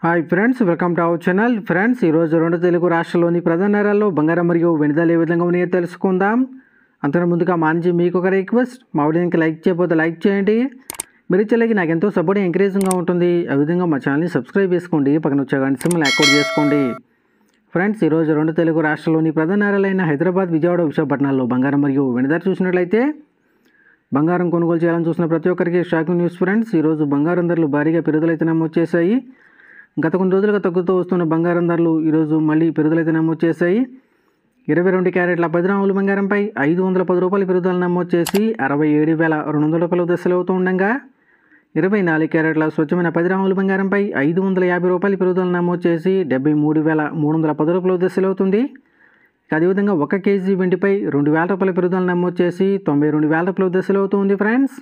Hi friends, welcome to our channel. Friends, ఈరోజు రెండు తెలుగు రాష్ట్రాల్లోని ప్రధాన నగరాల్లో బంగారం మరియు వెండి ధరలు ఏ విధంగా ఉన్నాయో తెలుసుకుందాం. అంతకు ముందుగా మా నుంచి మీకు ఒక రిక్వెస్ట్, మా వీడియోకి లైక్ చేయకపోతే లైక్ చేయండి. మీరు ఇచ్చేలాగి నాకు ఎంతో సపోర్ట్ ఎంకరేజింగ్గా ఉంటుంది. ఆ విధంగా మా ఛానల్ని సబ్స్క్రైబ్ చేసుకోండి, పక్కన వచ్చే గంట సింబల్ యాక్టివేట్ చేసుకోండి. ఫ్రెండ్స్, ఈరోజు రెండు తెలుగు రాష్ట్రాల్లోని ప్రధాన నగరాలైన హైదరాబాద్, విజయవాడ, విశాఖపట్నాల్లో బంగారం మరియు వెండి ధర చూసినట్లయితే బంగారం కొనుగోలు చేయాలని చూసిన ప్రతి ఒక్కరికి షాకింగ్ న్యూస్. ఫ్రెండ్స్, ఈరోజు బంగారం ధరలు భారీగా పెరుగుదలైతే నమోదు చేశాయి. గత కొన్ని రోజులుగా తగ్గుతూ వస్తున్న బంగారం ధరలు ఈరోజు మళ్ళీ పెరుగుదలైతే నమోదు చేశాయి. 22 క్యారెట్ల 10 గ్రాముల బంగారంపై 510 రూపాయల పెరుగుదల నమోదు చేసి 67,200 రూపాయల దశలు అవుతూ ఉండగా, 24 క్యారెట్ల స్వచ్ఛమైన 10 గ్రాముల బంగారంపై 550 రూపాయల పెరుగుదల నమోదు చేసి 73,310 రూపాయల దశలు అవుతుంది. అదేవిధంగా 1 కేజీ వెండిపై 2,000 రూపాయల పెరుగుదల నమోదు చేసి 92,000 రూపాయల దశలు అవుతుంది. ఫ్రెండ్స్,